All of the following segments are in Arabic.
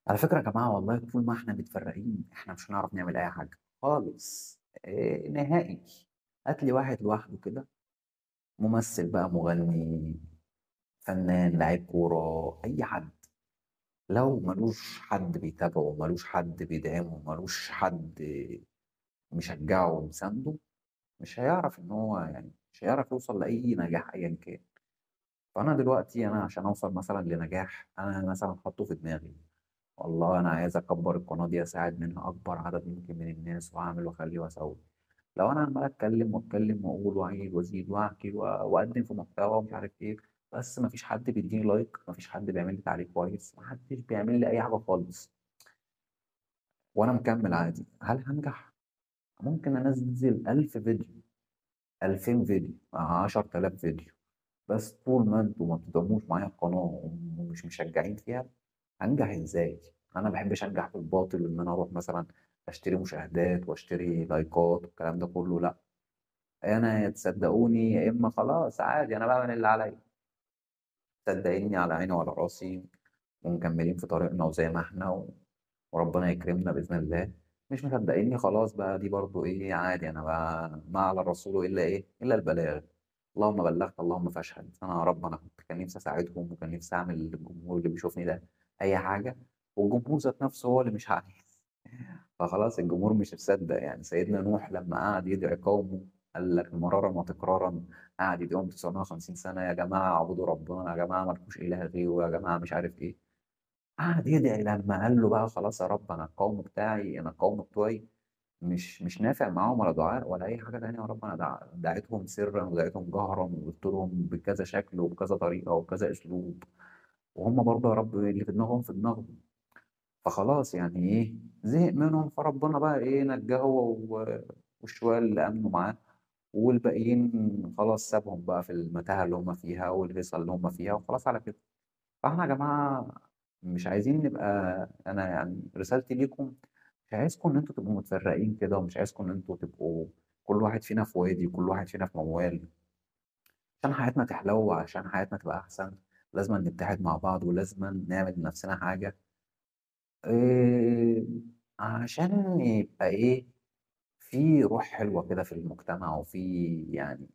على فكرة يا جماعة والله طول ما إحنا متفرّقين إحنا مش هنعرف نعمل أي حاجة خالص نهائي. هات لي واحد لوحده كده، ممثل بقى، مغني، فنان، لعيب كورة، أي حد، لو مالوش حد بيتابعه، مالوش حد بيدعمه، مالوش حد مشجّعه ومسانده، مش هيعرف إن هو يعني مش هيعرف يوصل لأي نجاح أيًا كان. فأنا دلوقتي عشان أوصل مثلًا لنجاح أنا مثلًا حاطّه في دماغي، والله أنا عايز أكبّر القناة دي أساعد منها أكبر عدد ممكن من الناس وأعمل وأخلّي وأسوّي. لو أنا عمّال أتكلّم وأتكلّم وأقول وأعيد وأزيد وأحكي وأقدّم في محتوى ومش عارف إيه، بس ما فيش حد بيدّيني لايك، ما فيش حد بيعمل لي تعليق كويس، ما حدّش بيعمل لي أي حاجة خالص وأنا مكمّل عادي، هل هانجح؟ ممكن أنزّل 1000 فيديو، 2000 فيديو، 10.000 فيديو، بس طول ما أنتم ما بتدعموش معايا القناة ومش مشجّعين فيها، هانجح إزاي؟ أنا ما باحبش أنجح بالباطل، إن أنا أروح مثلًا أشتري مشاهدات وأشتري لايكات والكلام ده كلّه لأ، أنا يا تصدقوني يا إمّا خلاص عادي أنا باعمل اللي عليّا، صدقيني على عيني وعلى راسي ومكمّلين في طريقنا وزي ما إحنا وربنا يكرمنا بإذن الله، مش مصدقينّي خلاص بقى دي برضه إيه عادي أنا ما على الرسول إلا إيه، إلا البلاغ، اللهم بلّغت اللهم فاشهد. أنا يا رب أنا كان نفسي أساعدهم وكان نفسي أعمل للجمهور اللي بيشوفني ده أي حاجة، والجمهور ذات نفسه هو اللي مش عايز. فخلاص الجمهور مش مصدّق، يعني سيدنا نوح لمّا قعد يدعي قومه قال لك مرارًا وتكرارًا، قعد يدعيهم 950 سنة يا جماعة اعبدوا ربنا، يا جماعة ما لكوش إله غيره، يا جماعة مش عارف إيه، قعد يدعي لمّا قال له بقى خلاص يا رب أنا القوم بتاعي أنا القوم بتوعي مش نافع معاهم ولا دعاء ولا أي حاجة تانية يا رب أنا دعيتهم سرًا ودعيتهم جهرًا وقُلت لهم بكذا شكل وبكذا طريقة وبكذا أسلوب، وهُم برضه يا رب اللي في دماغهم في دماغهم. فخلاص يعني إيه، زهق منهم فربنا بقى إيه نجّاه هو والشوية اللي آمنوا معاه، والباقيين خلاص سابهم بقى في المتاهة اللي هُم فيها والهيصة اللي هُم فيها وخلاص على كده. فإحنا يا جماعة مش عايزين نبقى أنا يعني رسالتي ليكم مش عايزكم إن أنتم تبقوا متفرّقين كده ومش عايزكم إن أنتم تبقوا كل واحد فينا في وادي وكل واحد فينا في موال. عشان حياتنا تحلو وعشان حياتنا تبقى أحسن لازمًا نتحد مع بعض ولازمًا نعمل لنفسنا حاجة آآ عشان يبقى إيه، في روح حلوة كده في المجتمع وفي يعني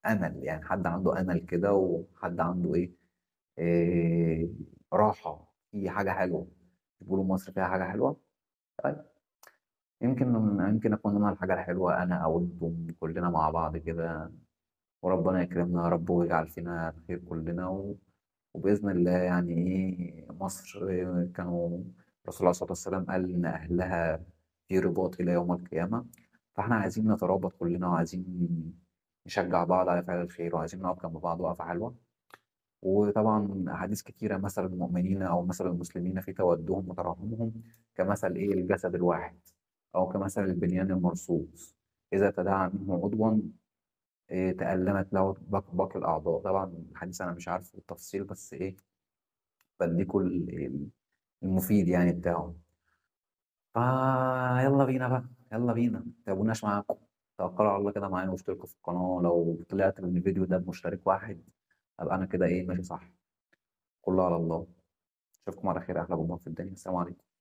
أمل، يعني حد عنده أمل كده وحد عنده إيه، آآ راحة، في حاجة حلوة، بيقولوا مصر فيها حاجة حلوة، طيب يمكن أكون أنا الحاجة الحلوة أنا أو أنتم كلنا مع بعض كده، وربنا يكرمنا يا رب ويجعل فينا الخير كلنا وبإذن الله يعني إيه مصر كانوا الرسول عليه الصلاة والسلام قال إن أهلها في رباط إلى يوم القيامة، فإحنا عايزين نترابط كلنا وعايزين نشجع بعض على فعل الخير وعايزين نقف جنب بعض وقفة حلوة. وطبعًا أحاديث كتيرة مثل المؤمنين أو مثل المسلمين في تودهم وتراحمهم كمثل إيه الجسد الواحد أو كمثل البنيان المرصوص، إذا تداعى منه عضوًا تألمت له باقي الأعضاء. طبعًا الحديث أنا مش عارفه بالتفصيل بس إيه بادّيكم المفيد يعني بتاعه. فيالّا بينا بقى، يالّا بينا، ما تتعبوناش معاكم، توكّلوا على الله كده معايا واشتركوا في القناة، لو طلعت من الفيديو ده بمشترك واحد أبقى أنا كده إيه ماشي صح، كُلّه على الله. أشوفكم على خير يا أحلى جمهور في الدنيا، السلام عليكم.